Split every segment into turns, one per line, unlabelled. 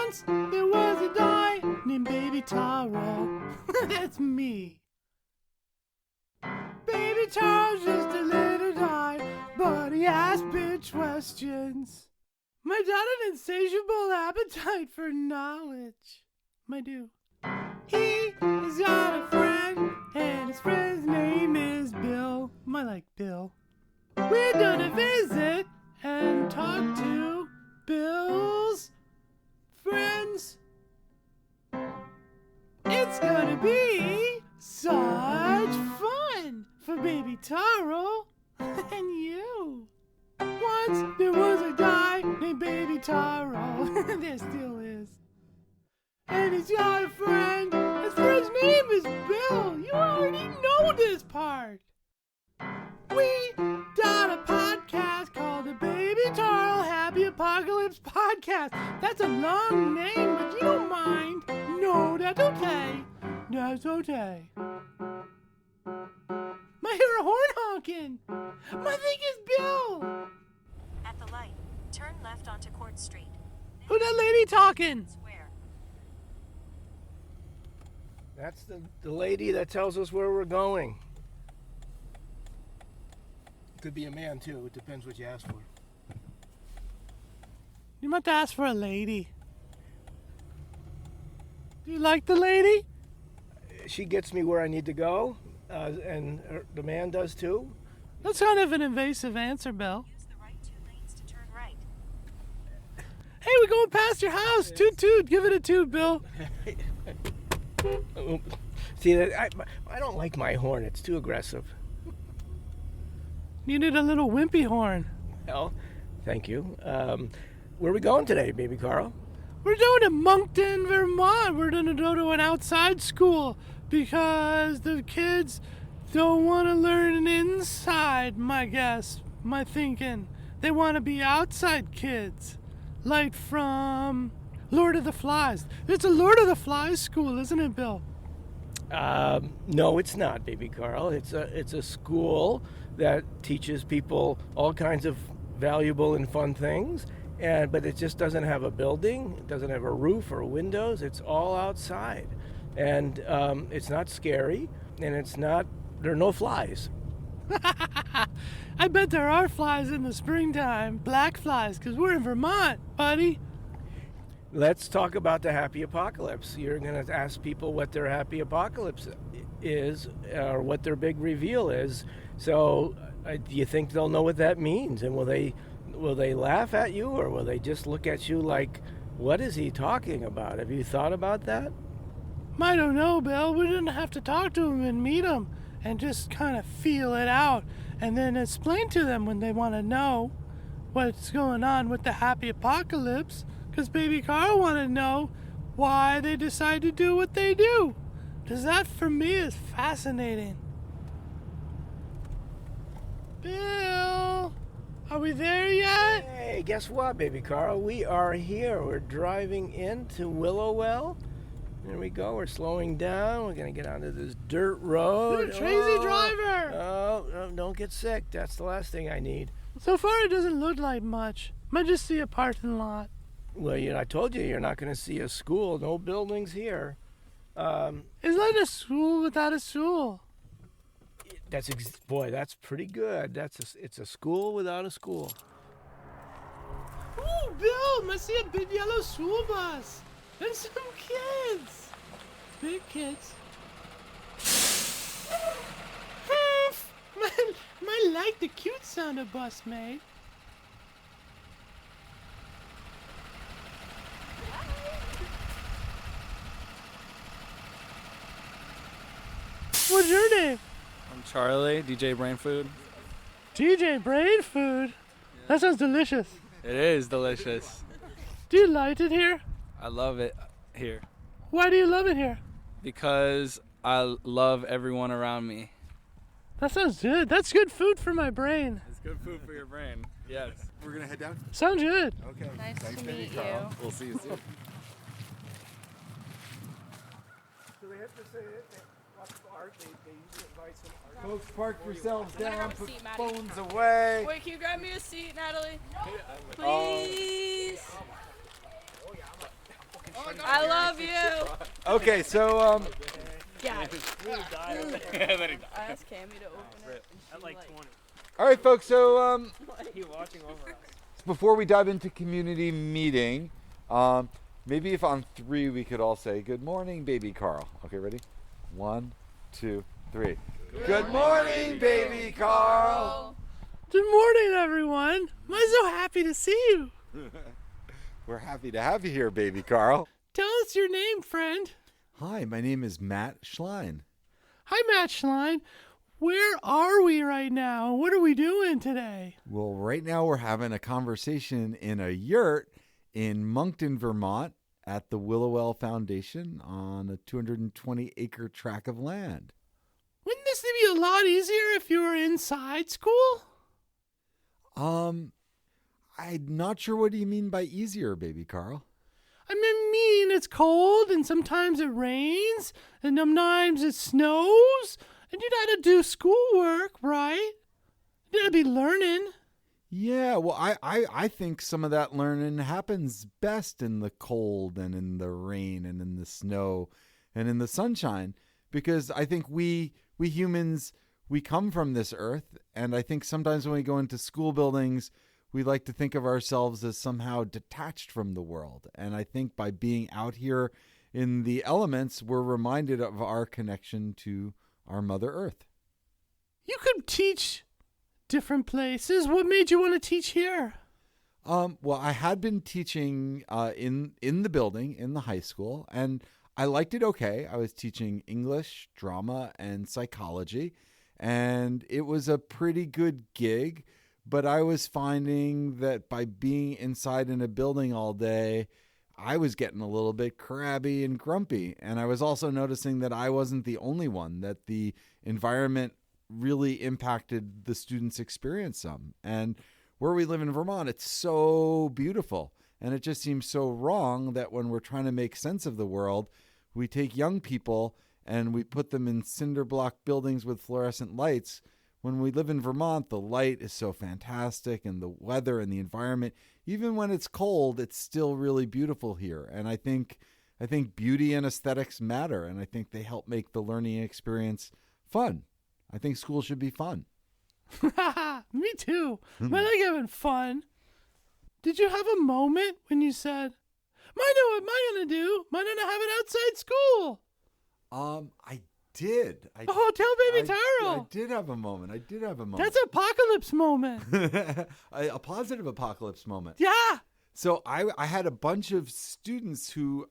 Once there was a guy named Baby Taro. That's me. Baby Taro's just a little guy, but he asks bitch questions. My dad an insatiable appetite for knowledge. My do. He has got a friend, and his friend's name is Bill. I like Bill. We're gonna visit and talk to Bill's friends. It's gonna be such fun for Baby Taro and you. Once there was a guy named Baby Taro. There still is. And he's got a friend. His friend's name is Bill. You already know this part. We got a podcast called the Baby Taro Happy Apocalypse Podcast. That's a long name, but you don't mind. No, that's okay. That's okay. I hear a horn honking. My thing is Bill.
At the light, turn left onto Court Street.
Who that lady talking?
Square.
That's the lady that tells us where we're going. Could be a man, too. It depends what you ask for.
You might ask for a lady. Do you like the lady?
She gets me where I need to go, and the man does, too.
That's kind of an invasive answer, Bill.
Use the right 2 lanes to turn right.
Hey, we're going past your house. Toot toot. Give it a toot, Bill.
See, I don't like my horn. It's too aggressive.
You need a little wimpy horn.
Well, thank you. Where are we going today, baby Carl?
We're going to Moncton, Vermont. We're going to go to an outside school because the kids don't want to learn inside, my guess, my thinking. They want to be outside kids. Like from Lord of the Flies. It's a Lord of the Flies school, isn't it, Bill?
No, it's not, baby Carl. It's a school that teaches people all kinds of valuable and fun things, but it just doesn't have a building. It doesn't have a roof or windows. It's all outside, and it's not scary, and there are no flies.
I bet there are flies in the springtime. Black flies, because we're in Vermont, buddy.
Let's talk about the happy apocalypse. You're going to ask people what their happy apocalypse is, or what their big reveal is. So, do you think they'll know what that means? And will they laugh at you, or will they just look at you like, what is he talking about? Have you thought about that?
I don't know, Bill. We didn't have to talk to him and meet him and just kind of feel it out and then explain to them when they want to know what's going on with the happy apocalypse. Because Baby Carl want to know why they decide to do what they do. Because that, for me, is fascinating. Bill, are we there yet?
Hey, guess what, baby Carl? We are here. We're driving into Willowwell. There we go. We're slowing down. We're going to get onto this dirt road.
You're a crazy driver.
Oh, don't get sick. That's the last thing I need.
So far, it doesn't look like much. Might just see a parking lot.
Well, I told you, you're not going to see a school. No buildings here.
It's like a school without a school.
Boy, that's pretty good. It's a school without a school.
Ooh, Bill, I see a big yellow school bus. And some kids. Big kids. I like the cute sound a bus made. What's your name?
I'm Charlie, DJ Brain Food.
DJ Brain Food? That sounds delicious.
It is delicious.
Do you like it here?
I love it here.
Why do you love it here?
Because I love everyone around me.
That sounds good. That's good food for my brain.
It's good food for your brain. Yes.
We're going to head down?
Sounds good.
Okay.
Nice
Thanks,
to
baby
meet
Carl.
you.
We'll see you soon.
Do they have to say what's art? They usually invite some art.
Folks, park yourselves
I'm gonna
down.
grab a
Put
seat, Maddie.
phones away.
Wait, can you grab me a seat, Natalie? Please. I love you.
Okay, so
God. I asked Cammy to open it.
At like 20.
all right, folks. So
He watching over us.
before we dive into community meeting, maybe if on 3 we could all say good morning, baby Carl. Okay, ready? 1, 2, 3. Good morning, baby Carl.
Good morning, everyone. I'm so happy to see you.
We're happy to have you here, baby Carl.
Tell us your name, friend.
Hi, my name is Matt Schlein.
Hi, Matt Schlein. Where are we right now? What are we doing today?
Well, right now we're having a conversation in a yurt in Moncton, Vermont at the Willowell Foundation on a 220-acre tract of land.
Wouldn't this be a lot easier if you were inside school?
I'm not sure what do you mean by easier, baby Carl?
I mean it's cold and sometimes it rains and sometimes it snows and you gotta do schoolwork, right? You gotta be learning.
Yeah, well, I think some of that learning happens best in the cold and in the rain and in the snow and in the sunshine, because I think we humans, we come from this earth, and I think sometimes when we go into school buildings, we like to think of ourselves as somehow detached from the world. And I think by being out here in the elements, we're reminded of our connection to our Mother Earth.
You could teach different places. What made you want to teach here?
Well, I had been teaching in the building, in the high school, and I liked it okay. I was teaching English, drama, and psychology, and it was a pretty good gig. But I was finding that by being inside in a building all day, I was getting a little bit crabby and grumpy. And I was also noticing that I wasn't the only one, that the environment really impacted the students' experience some. And where we live in Vermont, it's so beautiful. And it just seems so wrong that when we're trying to make sense of the world, we take young people and we put them in cinder block buildings with fluorescent lights. When we live in Vermont, the light is so fantastic, and the weather and the environment, even when it's cold, it's still really beautiful here. And I think beauty and aesthetics matter, and I think they help make the learning experience fun. I think school should be fun.
Me too. I like having fun. Did you have a moment when you said, I know what am I going to do? I'm going to have an outside school.
I did.
Tell baby Taro.
I did have a moment.
That's an apocalypse moment.
A positive apocalypse moment.
Yeah.
So I had a bunch of students who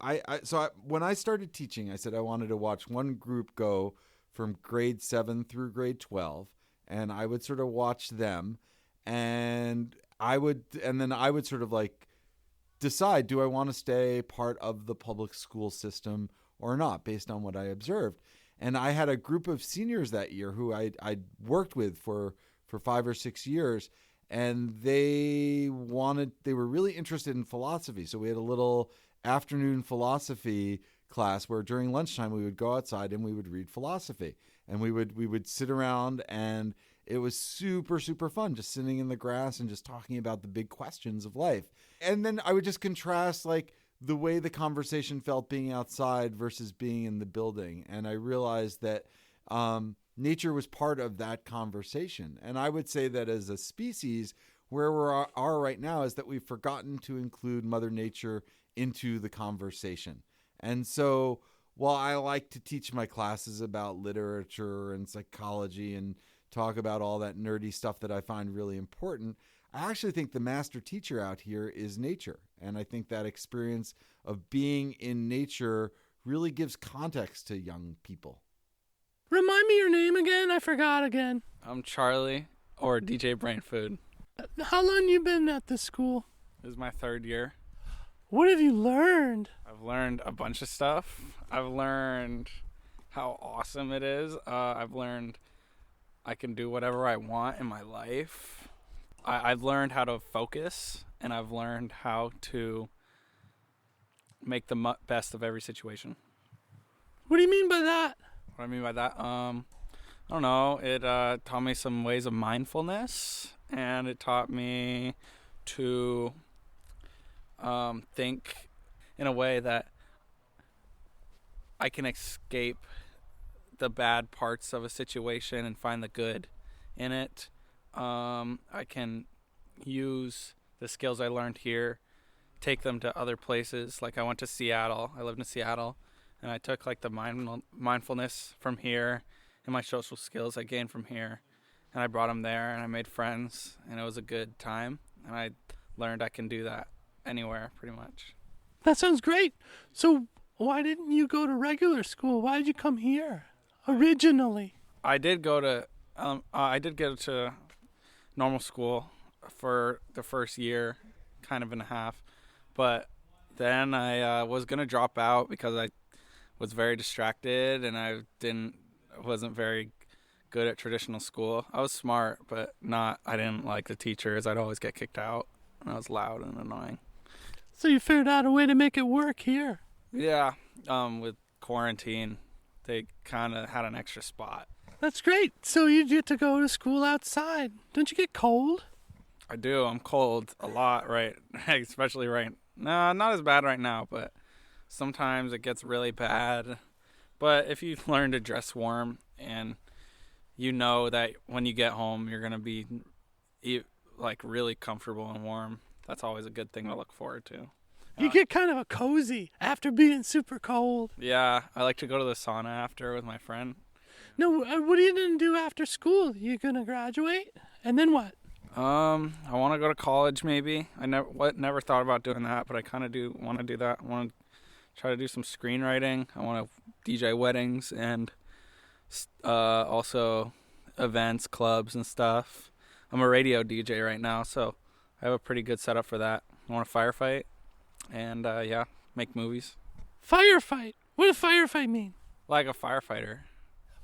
when I started teaching, I said I wanted to watch one group go from grade 7 through grade 12, and I would sort of watch them, and then I would sort of like decide, do I want to stay part of the public school system or not, based on what I observed. And I had a group of seniors that year who I'd worked with for 5 or 6 years, and they were really interested in philosophy. So we had a little afternoon philosophy class where during lunchtime we would go outside and we would read philosophy, and we would sit around, and it was super, super fun just sitting in the grass and just talking about the big questions of life. And then I would just contrast like the way the conversation felt being outside versus being in the building. And I realized that nature was part of that conversation. And I would say that as a species, where we are right now is that we've forgotten to include Mother Nature into the conversation. And so while I like to teach my classes about literature and psychology and talk about all that nerdy stuff that I find really important, I actually think the master teacher out here is nature. And I think that experience of being in nature really gives context to young people.
Remind me your name again. I forgot again.
I'm Charlie, or DJ Brain Food.
How long you been at this school?
This is my 3rd year.
What have you learned?
I've learned a bunch of stuff. I've learned how awesome it is. I've learned I can do whatever I want in my life. I've learned how to focus, and I've learned how to make the best of every situation.
What do you mean by that?
What I mean by that? I don't know. It taught me some ways of mindfulness, and it taught me to think in a way that I can escape the bad parts of a situation and find the good in it. I can use the skills I learned here, take them to other places. Like I went to Seattle. I lived in Seattle, and I took like the mindfulness from here and my social skills I gained from here, and I brought them there, and I made friends, and it was a good time. And I learned I can do that anywhere, pretty much.
That sounds great. So why didn't you go to regular school? Why did you come here originally?
I did go to normal school for the first year, kind of and a half, but then I was gonna drop out because I was very distracted and I wasn't very good at traditional school. I was smart, but I didn't like the teachers. I'd always get kicked out, and I was loud and annoying.
So you figured out a way to make it work here.
Yeah, with quarantine, they kind of had an extra spot.
That's great. So you get to go to school outside. Don't you get cold?
I do. I'm cold a lot, right? Especially right. No, not as bad right now, but sometimes it gets really bad. But if you learn to dress warm and you know that when you get home you're going to be like really comfortable and warm, that's always a good thing to look forward to.
You get kind of a cozy after being super cold.
Yeah, I like to go to the sauna after with my friend.
No, what are you going to do after school? You going to graduate? And then what?
I want to go to college maybe. I never thought about doing that, but I kind of do want to do that. I want to try to do some screenwriting. I want to DJ weddings and also events, clubs and stuff. I'm a radio DJ right now, so I have a pretty good setup for that. I want to firefight and make movies.
Firefight? What does firefight mean?
Like a firefighter.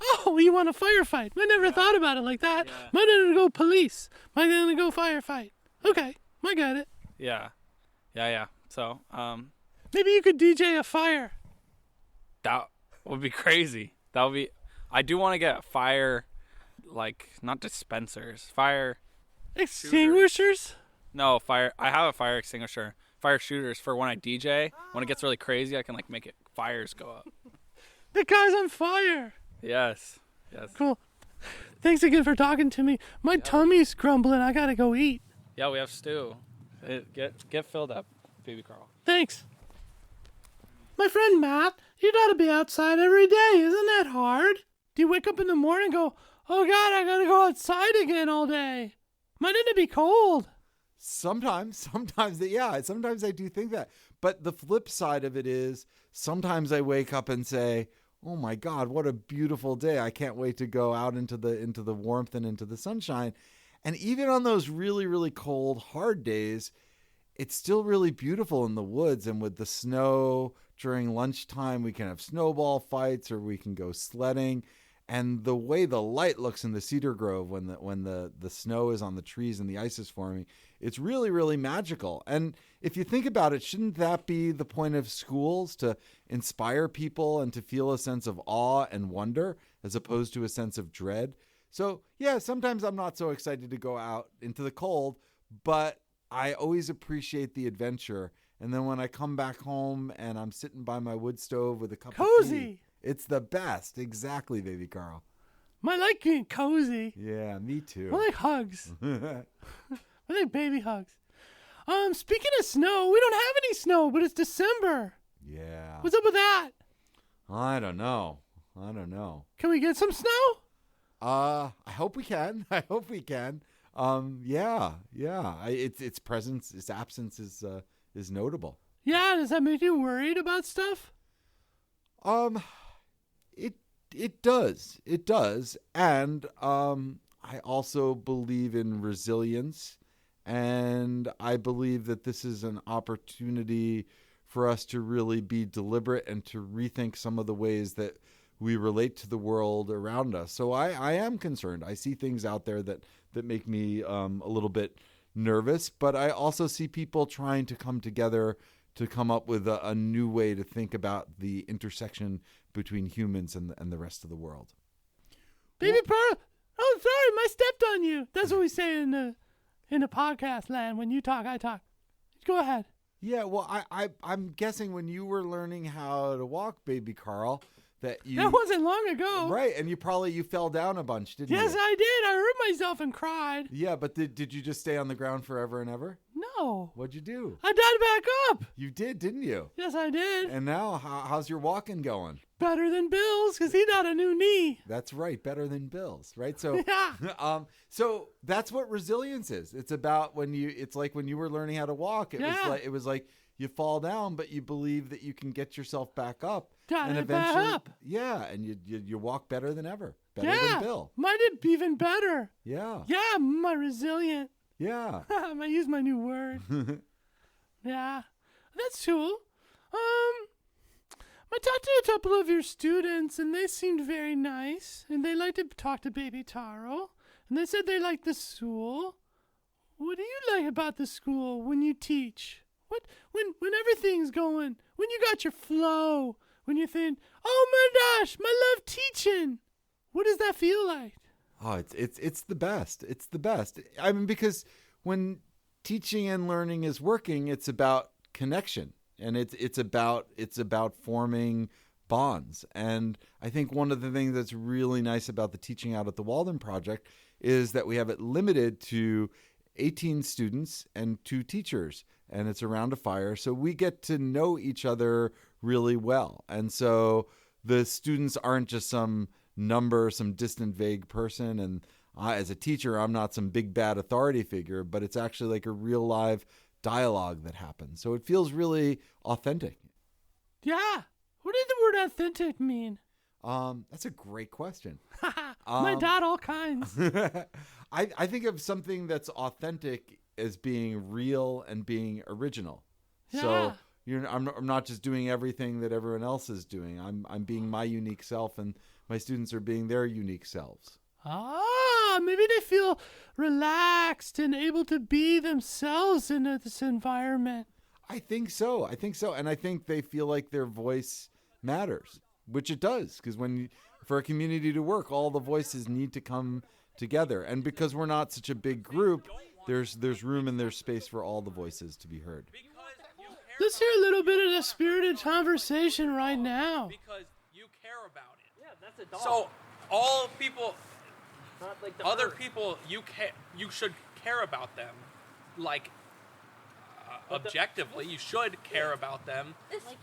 Oh, you want to firefight? I never thought about it like that.
Yeah.
Mine gonna go police. Mine gonna go firefight. Okay, I got it.
Yeah. So,
maybe you could DJ a fire.
that would be crazy. I do want to get fire, like, not dispensers. Fire.
Extinguishers?
No, fire. I have a fire extinguisher. Fire shooters for when I DJ. When it gets really crazy, I can, like, make fires go up.
The guy's on fire.
Yes.
Cool. Thanks again for talking to me. My tummy's grumbling. I gotta go eat.
Yeah, we have stew. Get filled up, baby Carl.
Thanks. My friend Matt, you gotta be outside every day. Isn't that hard? Do you wake up in the morning and go, oh God, I gotta go outside again all day? Mightn't it be cold?
Sometimes I do think that. But the flip side of it is sometimes I wake up and say, oh my God, what a beautiful day. I can't wait to go out into the warmth and into the sunshine. And even on those really, really cold, hard days, it's still really beautiful in the woods. And with the snow during lunchtime, we can have snowball fights or we can go sledding. And the way the light looks in the cedar grove when the snow is on the trees and the ice is forming, it's really, really magical. And if you think about it, shouldn't that be the point of schools, to inspire people and to feel a sense of awe and wonder as opposed to a sense of dread? So, yeah, sometimes I'm not so excited to go out into the cold, but I always appreciate the adventure. And then when I come back home and I'm sitting by my wood stove with a cup of tea, it's the best. Exactly, baby Carl.
I like being cozy.
Yeah, me too.
I like hugs. I like baby hugs. Speaking of snow, we don't have any snow, but it's December.
Yeah.
What's up with that?
I don't know.
Can we get some snow?
I hope we can. Yeah. Its presence, its absence is notable.
Yeah, does that make you worried about stuff?
It does. And I also believe in resilience, and I believe that this is an opportunity for us to really be deliberate and to rethink some of the ways that we relate to the world around us. So I am concerned. I see things out there that make me a little bit nervous, but I also see people trying to come together to come up with a new way to think about the intersection between humans and the rest of the world.
Baby Pearl, oh, sorry, I stepped on you. That's what we say in the podcast land. When you talk, I talk. Go ahead.
Yeah, well, I'm guessing when you were learning how to walk, baby Carl, that you
That wasn't long ago.
right, and you fell down a bunch, didn't
Yes,
you?
I did. I hurt myself and cried.
Yeah, but did you just stay on the ground forever and ever?
No.
What'd you do?
I died back up.
You did, didn't you?
Yes, I did.
And now, how's your walking going?
Better than Bill's because he got a new knee.
That's right, better than Bill's, right? So,
Yeah.
so that's what resilience is. It's about it's like when you were learning how to walk. It
Yeah.
was like you fall down, but you believe that you can get yourself back up,
Got
and
it back
eventually,
up.
yeah, and you walk better than ever, better
Yeah.
than Bill.
Mine did even better.
Yeah,
Yeah, I'm resilient.
yeah.
I use my new word. Yeah, that's cool. I talked to a couple of your students, and they seemed very nice, and they liked to talk to Baby Taro, and they said they liked the school. What do you like about the school when you teach? When everything's going, when you got your flow, when you think, oh my gosh, my love teaching. What does that feel like?
Oh, it's the best. It's the best. I mean, because when teaching and learning is working, it's about connection, and it's about forming bonds. And I think one of the things that's really nice about the Teaching Out at the Walden Project is that we have it limited to 18 students and 2 teachers, and it's around a fire, so we get to know each other really well. And so the students aren't just some number, some distant, vague person, and as a teacher, I'm not some big bad authority figure, but it's actually like a real live dialogue that happens. So it feels really authentic.
Yeah. What did the word authentic mean?
That's a great question.
My dad, all kinds.
I think of something that's authentic as being real and being original. So I'm not just doing everything that everyone else is doing. I'm being my unique self, and my students are being their unique selves.
Maybe they feel relaxed and able to be themselves in this environment.
I think so. And I think they feel like their voice matters, which it does, because for a community to work, all the voices need to come together. And because we're not such a big group, there's room and there's space for all the voices to be heard.
Let's hear a little bit of the spirited conversation right now.
Because you care about it.
Yeah, that's a dog.
So all people,
Not like the
other
bird.
people, you should care about them, like objectively. You should care about them.
This fucking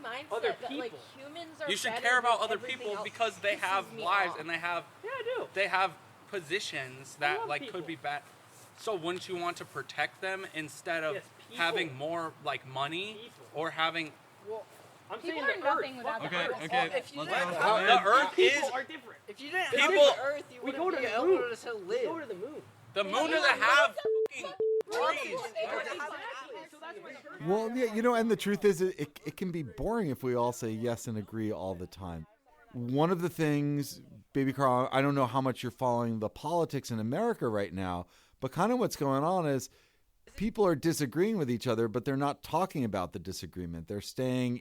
mindset
other
that like
people.
humans are
You should
better
care about
than
other
everything
people
else
because they
pisses
have
me
lives
off.
and they have
Yeah, I do.
they have positions
I
that
love
like
people.
could be bad. So wouldn't you want to protect them instead of
Yes, people.
having more like money
People.
or having
Well, I'm
People
saying
are
the
nothing
earth.
without
Fuck
the
earth.
earth.
Okay,
If you
let's
didn't
go.
have
the earth is
People are different.
if you didn't
People-
have the earth, you
We
wouldn't
go to
be
the
able
moon.
to still
We
live.
go to the moon.
the moon
Yeah,
doesn't have fucking trees.
Exactly. So that's why the earth.
Well, yeah, and the truth is, it can be boring if we all say yes and agree all the time. One of the things, Baby Carl, I don't know how much you're following the politics in America right now, but kind of what's going on is people are disagreeing with each other, but they're not talking about the disagreement. They're staying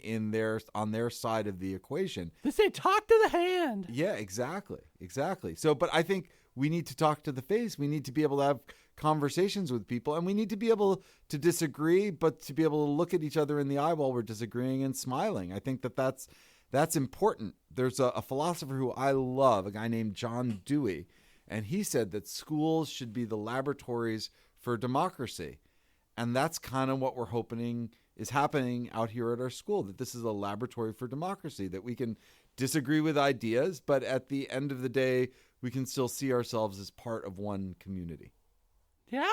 on their side of the equation.
They say talk to the hand.
Yeah, exactly. So, but I think we need to talk to the face. We need to be able to have conversations with people, and we need to be able to disagree, but to be able to look at each other in the eye while we're disagreeing and smiling. I think that's important. There's a philosopher who I love, a guy named John Dewey, and he said that schools should be the laboratories for democracy. And that's kind of what we're hoping is happening out here at our school, that this is a laboratory for democracy, that we can disagree with ideas, but at the end of the day, we can still see ourselves as part of one community.
Yeah,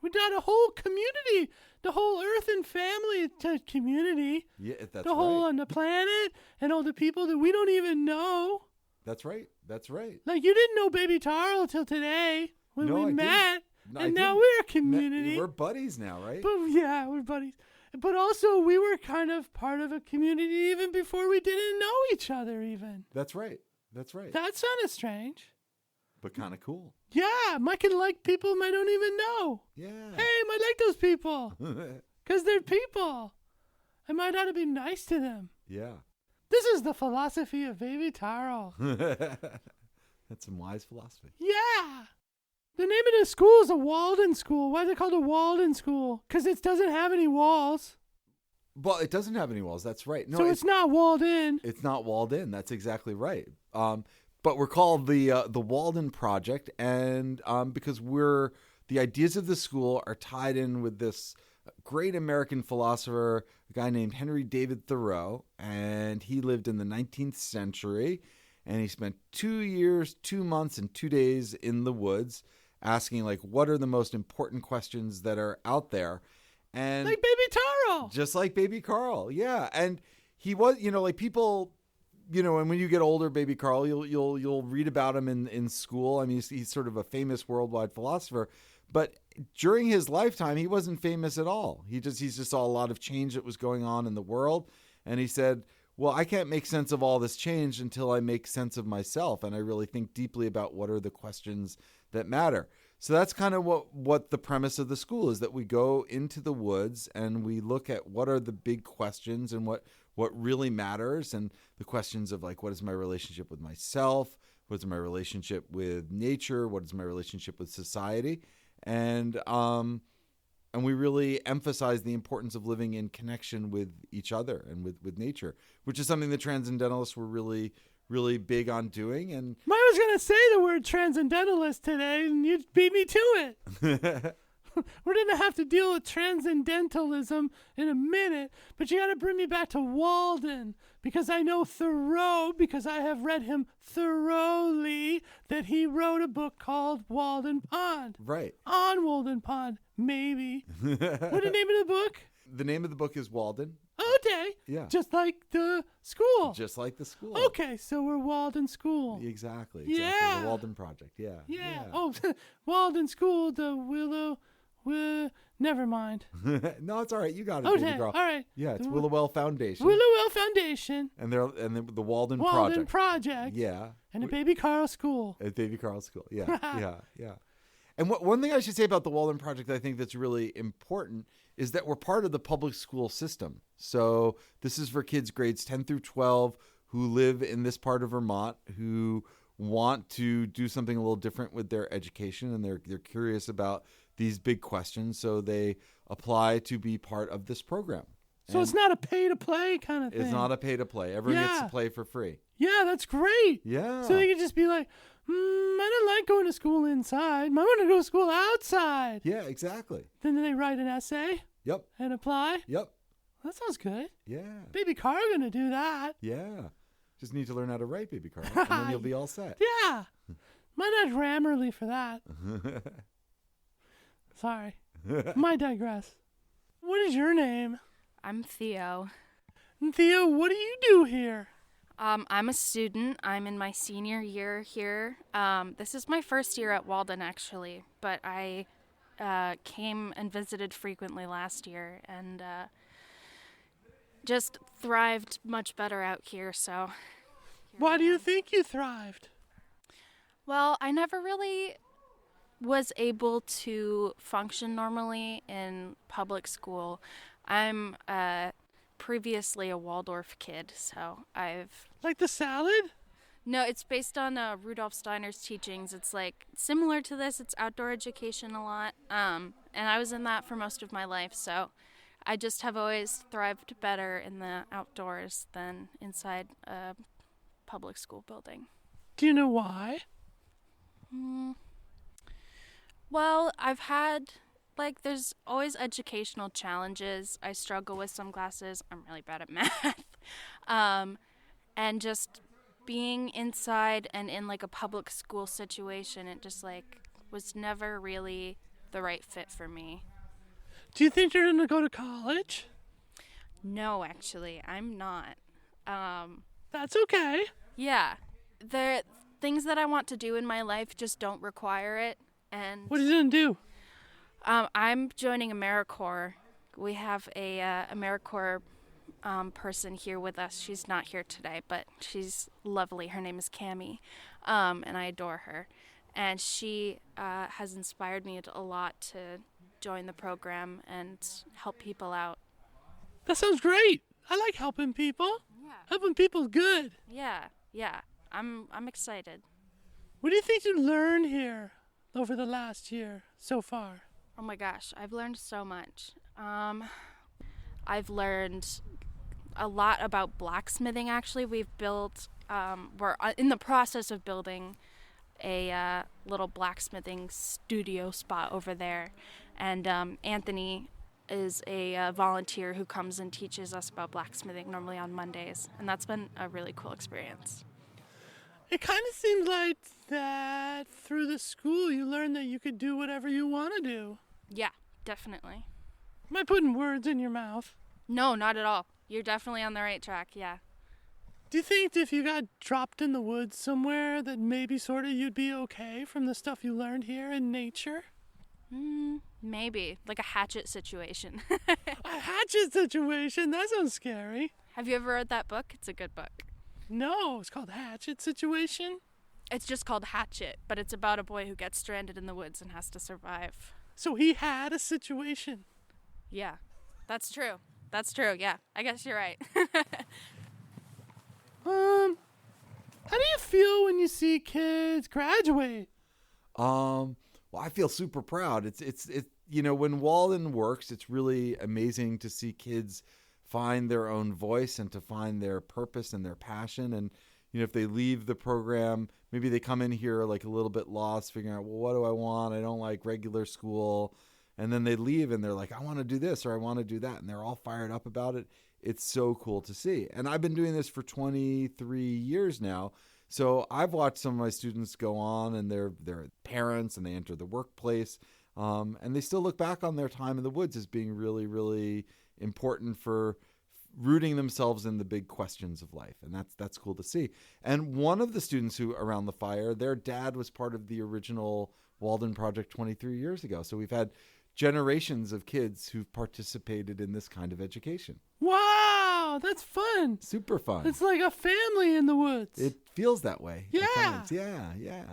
we got a whole community, the whole Earth and family community,
Yeah, that's
the whole
right.
on the planet, and all the people that we don't even know.
That's right.
Like you didn't know Baby Taro till today when
No,
we
I didn't.
met,
No, I
and now
didn't.
we're a community.
We're buddies now, right?
But yeah, we're buddies. But also, we were kind of part of a community even before we didn't know each other. Even
That's right.
that sounded strange.
But kind of cool.
Yeah, I can like people I don't even know.
Yeah.
Hey, I like those people because they're people. I might ought to be nice to them.
Yeah.
This is the philosophy of Baby Taro.
That's some wise philosophy.
Yeah. The name of the school is a Walden School. Why is it called a Walden School? Because it doesn't have any walls.
Well, it doesn't have any walls. That's right. No,
So it's not walled in.
It's not walled in. That's exactly right. But we're called the Walden Project, and because the ideas of the school are tied in with this great American philosopher, a guy named Henry David Thoreau, and he lived in the 19th century, and he spent 2 years, 2 months, and 2 days in the woods asking, like, what are the most important questions that are out there? And
Like Baby Taro.
just like Baby Carl, yeah. And he was, like people, and when you get older, Baby Carl, you'll read about him in school. I mean, he's sort of a famous worldwide philosopher, but during his lifetime, he wasn't famous at all. He just saw a lot of change that was going on in the world, and he said, well, I can't make sense of all this change until I make sense of myself, and I really think deeply about what are the questions that matter. So that's kind of what the premise of the school is, that we go into the woods and we look at what are the big questions and what really matters, and the questions of, like, what is my relationship with myself? What is my relationship with nature? What is my relationship with society? And we really emphasize the importance of living in connection with each other and with nature, which is something the Transcendentalists were really, really big on doing. And
I was going to say the word transcendentalist today, and you beat me to it. We're going to have to deal with transcendentalism in a minute, but you got to bring me back to Walden, because I know Thoreau, because I have read him thoroughly, that he wrote a book called Walden Pond.
Right.
On Walden Pond, maybe. What's the name of the book?
The name of the book is Walden.
Okay.
Yeah.
Just like the school.
Just like the school.
Okay, so we're Walden School.
Exactly.
Yeah.
The Walden Project. Yeah.
Yeah. Oh, Walden School, the never mind.
No, it's all right. You got it,
Okay,
baby girl.
all right.
Yeah, it's Willowell Foundation.
Willowell Foundation.
And the Walden
Walden
Project.
Project.
Yeah.
And a Baby Carl School.
At Baby Carl School. Yeah. Yeah. And one thing I should say about the Walden Project I think that's really important is that we're part of the public school system. So this is for kids grades 10 through 12 who live in this part of Vermont, who want to do something a little different with their education, and they're curious about these big questions, so they apply to be part of this program.
So
And
it's not a pay-to-play kind of thing.
it's not a pay-to-play. Everyone gets
Yeah.
to play for free.
Yeah, that's great.
Yeah.
So they can just be like, I don't like going to school inside. I want to go to school outside.
Yeah, exactly.
Then they write an essay
Yep.
and apply.
Yep.
That sounds good.
Yeah.
Baby Carl gonna do that.
Yeah. Just need to learn how to write, Baby Carl, and then you'll be all set.
Yeah. Might not Grammarly for that. Sorry. Might digress. What is your name?
I'm Theo.
And Theo, what do you do here?
I'm a student. I'm in my senior year here. This is my first year at Walden, actually, but I came and visited frequently last year and just thrived much better out here, so...
Why do you think you thrived?
Well, I never really was able to function normally in public school. I'm previously a Waldorf kid, so I've...
Like the salad?
No, it's based on Rudolf Steiner's teachings. It's like similar to this. It's outdoor education a lot, and I was in that for most of my life, so I just have always thrived better in the outdoors than inside a public school building.
Do you know why?
Well, I've had, there's always educational challenges. I struggle with some classes. I'm really bad at math. And just being inside and in, a public school situation, it just, was never really the right fit for me.
Do you think you're going to go to college?
No, actually, I'm not.
That's okay.
Yeah. The things that I want to do in my life just don't require it. And
What are you going to do?
I'm joining AmeriCorps. We have a AmeriCorps person here with us. She's not here today, but she's lovely. Her name is Cammie, and I adore her. And she has inspired me a lot to join the program and help people out.
That sounds great. I like helping people.
Yeah.
Helping people's good.
Yeah. I'm excited.
What do you think you learned here over the last year so far?
Oh my gosh, I've learned so much. I've learned a lot about blacksmithing, actually. We've built, we're in the process of building a little blacksmithing studio spot over there. And Anthony is a volunteer who comes and teaches us about blacksmithing, normally on Mondays. And that's been a really cool experience.
It kind of seems like that through the school you learned that you could do whatever you want to do.
Yeah, definitely.
Am I putting words in your mouth?
No, not at all. You're definitely on the right track, yeah.
Do you think if you got dropped in the woods somewhere that maybe sort of you'd be okay from the stuff you learned here in nature?
Maybe. Like a hatchet situation.
A hatchet situation? That sounds scary.
Have you ever read that book? It's a good book.
No, it's called Hatchet Situation.
It's just called Hatchet, but it's about a boy who gets stranded in the woods and has to survive.
So he had a situation.
Yeah, that's true. That's true, yeah. I guess you're right.
How do you feel when you see kids graduate?
Well, I feel super proud. It's when Walden works, it's really amazing to see kids find their own voice and to find their purpose and their passion. And if they leave the program, maybe they come in here like a little bit lost, figuring out, well, what do I want? I don't like regular school. And then they leave and they're like, I want to do this or I want to do that. And they're all fired up about it. It's so cool to see. And I've been doing this for 23 years now. So I've watched some of my students go on and they're parents and they enter the workplace. And they still look back on their time in the woods as being really, really important for rooting themselves in the big questions of life. And that's cool to see. And one of the students who around the fire, their dad was part of the original Walden Project 23 years ago. So we've had generations of kids who've participated in this kind of education.
Wow, that's fun.
Super fun.
It's like a family in the woods.
It feels that way.
Yeah.
At times. Yeah.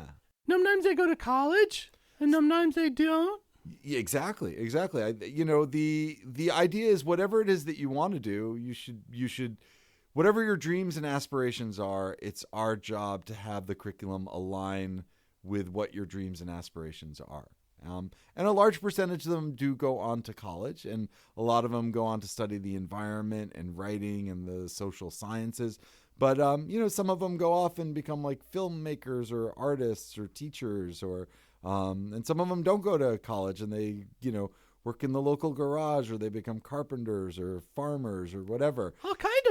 Sometimes they go to college and sometimes they don't.
Yeah, exactly. The idea is whatever it is that you want to do, you should, whatever your dreams and aspirations are, it's our job to have the curriculum align with what your dreams and aspirations are. And a large percentage of them do go on to college, and a lot of them go on to study the environment and writing and the social sciences. But, some of them go off and become like filmmakers or artists or teachers and some of them don't go to college and they, work in the local garage or they become carpenters or farmers or whatever.
All kinds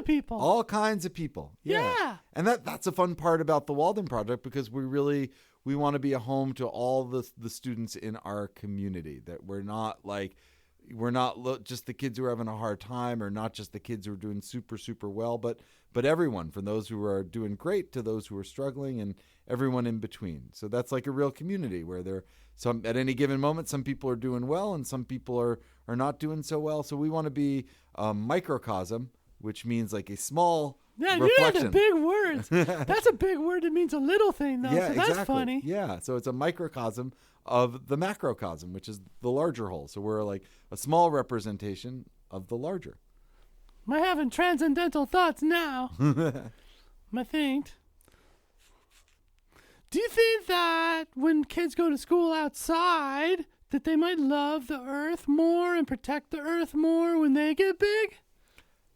of people.
Yeah. And that's a fun part about the Walden Project because we want to be a home to all the students in our community, that we're not just the kids who are having a hard time or not just the kids who are doing super, super well, but everyone, from those who are doing great to those who are struggling and everyone in between. So that's like a real community where at any given moment, some people are doing well and some people are not doing so well. So we want to be a microcosm, which means like a small reflection.
Yeah, the big words. That's a big word. It means a little thing, though.
Yeah,
so that's
exactly.
funny.
Yeah, so it's a microcosm of the macrocosm, which is the larger whole. So we're like a small representation of the larger.
Am I having transcendental thoughts now? I think. Do you think that when kids go to school outside, that they might love the earth more and protect the earth more when they get big?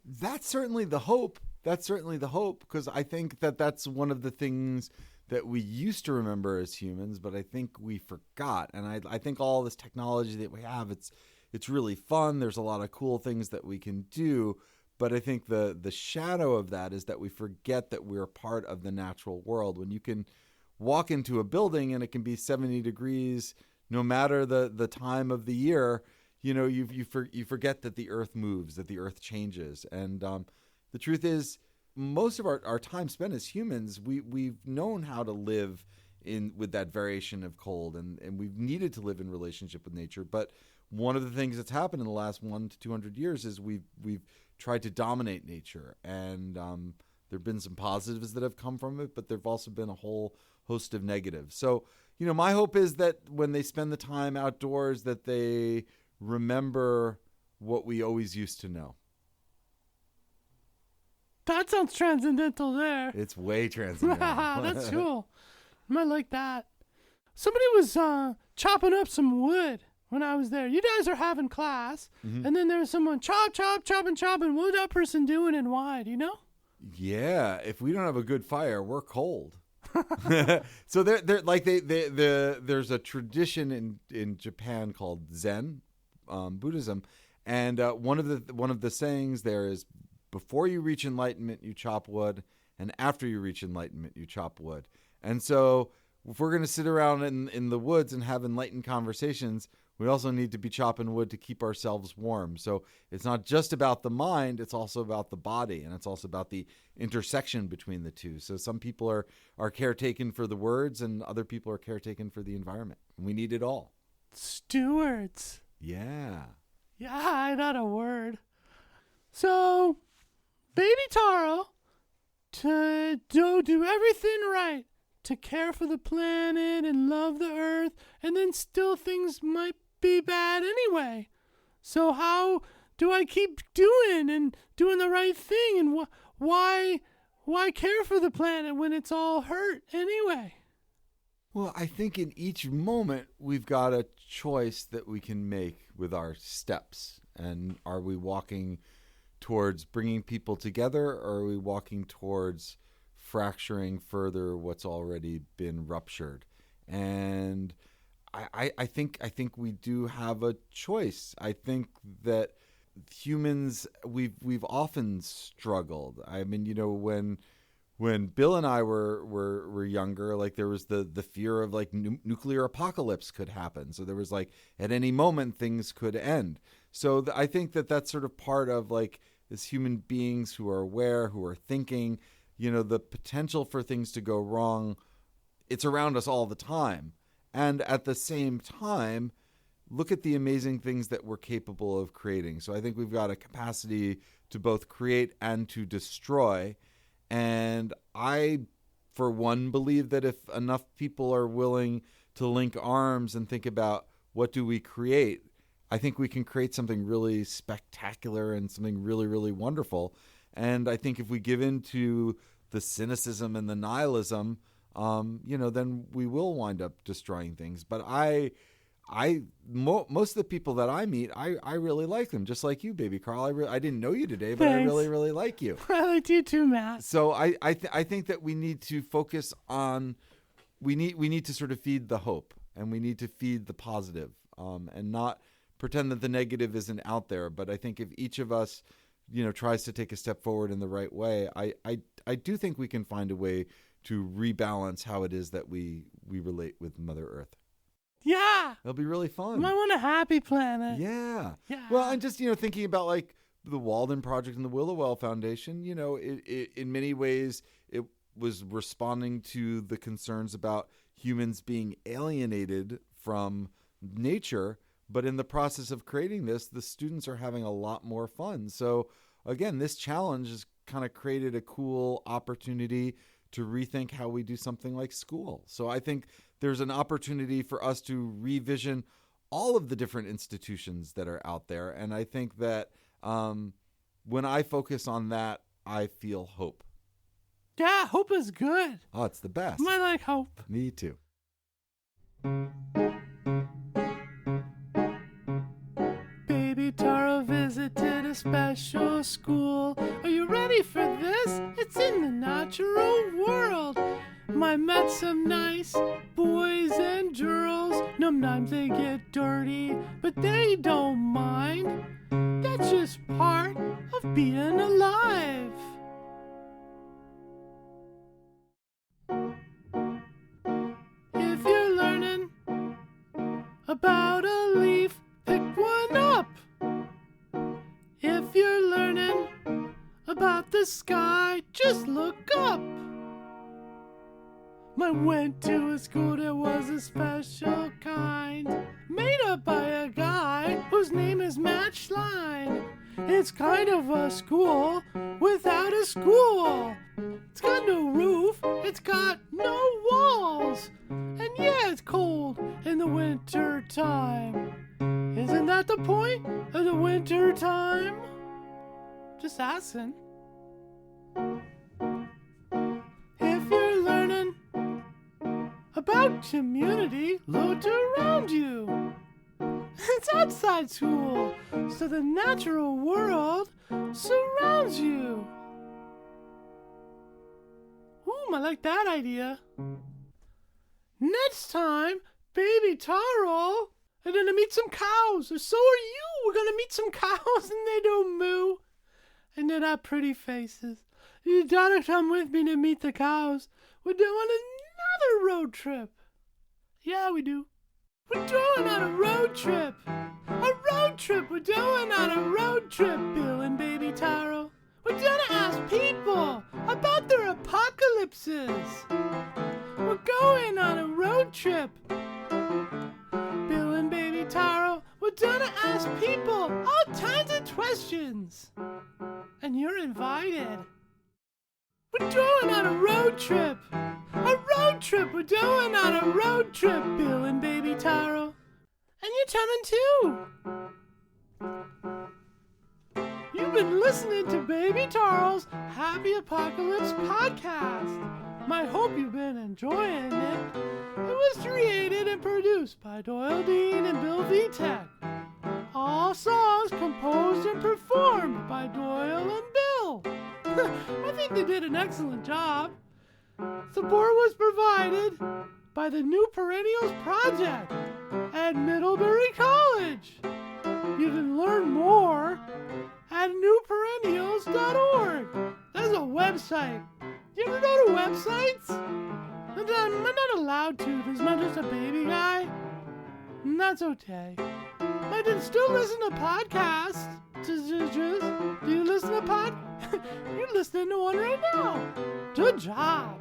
That's certainly the hope. Because I think that's one of the things that we used to remember as humans, but I think we forgot. And I think all this technology that we have, it's really fun. There's a lot of cool things that we can do. But I think the shadow of that is that we forget that we're part of the natural world. When you can walk into a building and it can be 70 degrees, no matter the time of the year, you forget that the earth moves, that the earth changes. And the truth is, most of our time spent as humans, we've known how to live with that variation of cold, and we've needed to live in relationship with nature. But one of the things that's happened in the last 100 to 200 years is we've tried to dominate nature, and there have been some positives that have come from it, but there've also been a whole host of negatives. So, my hope is that when they spend the time outdoors, that they remember what we always used to know.
That sounds transcendental there.
It's way transcendental.
That's cool. I might like that. Somebody was chopping up some wood when I was there. You guys are having class, and then there's someone chopping. What was that person doing and why? Do you know?
Yeah, if we don't have a good fire, we're cold. So there's a tradition in Japan called Zen Buddhism, and one of the sayings there is, before you reach enlightenment, you chop wood, and after you reach enlightenment, you chop wood. And so if we're going to sit around in the woods and have enlightened conversations, we also need to be chopping wood to keep ourselves warm. So it's not just about the mind, it's also about the body, and it's also about the intersection between the two. So some people are caretaken for the words, and other people are caretaken for the environment. We need it all.
Stewards.
Yeah.
Yeah, I got a word. So, baby Taro, to do everything right, to care for the planet and love the earth, and then still things might be bad anyway. So how do I keep doing the right thing, and why care for the planet when it's all hurt anyway?
Well, I think in each moment we've got a choice that we can make with our steps. And are we walking towards bringing people together, or are we walking towards fracturing further what's already been ruptured? And I think we do have a choice. I think that humans, we've often struggled. I mean, when Bill and I were younger, like there was the fear of like nuclear apocalypse could happen. So there was like at any moment things could end. So I think that's sort of part of like as human beings who are aware, who are thinking, the potential for things to go wrong, it's around us all the time. And at the same time, look at the amazing things that we're capable of creating. So I think we've got a capacity to both create and to destroy. And I, for one, believe that if enough people are willing to link arms and think about what do we create, I think we can create something really spectacular and something really, really wonderful. And I think if we give in to the cynicism and the nihilism, then we will wind up destroying things. But most of the people that I meet, I really like them, just like you, baby Carl. I didn't know you today, but
Thanks.
I really, really like you.
I like you too, Matt.
So I think that we need to focus on, we need to sort of feed the hope, and we need to feed the positive, and not pretend that the negative isn't out there. But I think if each of us, tries to take a step forward in the right way, I do think we can find a way to rebalance how it is that we relate with Mother Earth.
Yeah.
It'll be really fun.
I want a happy planet.
Yeah.
Yeah.
Well, I'm just, thinking about like the Walden Project and the Willowell Foundation, it in many ways, it was responding to the concerns about humans being alienated from nature. But in the process of creating this, the students are having a lot more fun. So again, this challenge has kind of created a cool opportunity to rethink how we do something like school. So I think there's an opportunity for us to revision all of the different institutions that are out there. And I think that when I focus on that, I feel hope.
Yeah, hope is good.
Oh, it's the best.
I like hope.
Me too.
Baby Taro visited a special school. Are you ready for this? It's in the natural world. I met some nice boys and girls. Sometimes they get dirty, but they don't mind. That's just part of being alive. If you're learning about a leaf, pick one up. If you're learning about the sky, just look up. I went to a school that was a special kind, made up by a guy whose name is Matt Schlein. It's kind of a school without a school. It's got no roof, it's got no walls. And yeah, it's cold in the winter time. Isn't that the point of the winter time? Just asking. If you're learning about community, look around you. It's outside school, so the natural world surrounds you. I like that idea. Next time, baby Taro, are gonna meet some cows, or so are you. We're gonna meet some cows and they don't moo. And they have pretty faces. You gotta come with me to meet the cows. We're doing another road trip. Yeah, we do. We're going on a road trip. A road trip. We're going on a road trip, Bill and baby Taro. We're gonna ask people about their apocalypses. We're going on a road trip. Bill and baby Taro, we're gonna ask people all kinds of questions. And you're invited. We're going on a road trip. A road trip. We're going on a road trip, Bill and baby Taro. And you're coming too. You've been listening to Baby Taro's Happy Apocalypse podcast. I hope you've been enjoying it. It was created and produced by Doyle Dean and Bill Vitek. All songs composed and performed by Doyle and Bill. I think they did an excellent job. Support was provided by the New Perennials Project at Middlebury College. You can learn more at newperennials.org. There's a website. You ever go to websites? I'm not allowed to because I'm just a baby guy. And that's okay. I can still listen to podcasts. Do you listen to You're listening to one right now. Good job.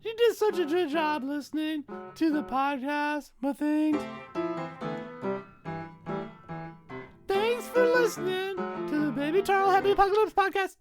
You did such a good job listening to the podcast, my things. Thanks for listening to the Baby Taro Happy Apocalypse podcast.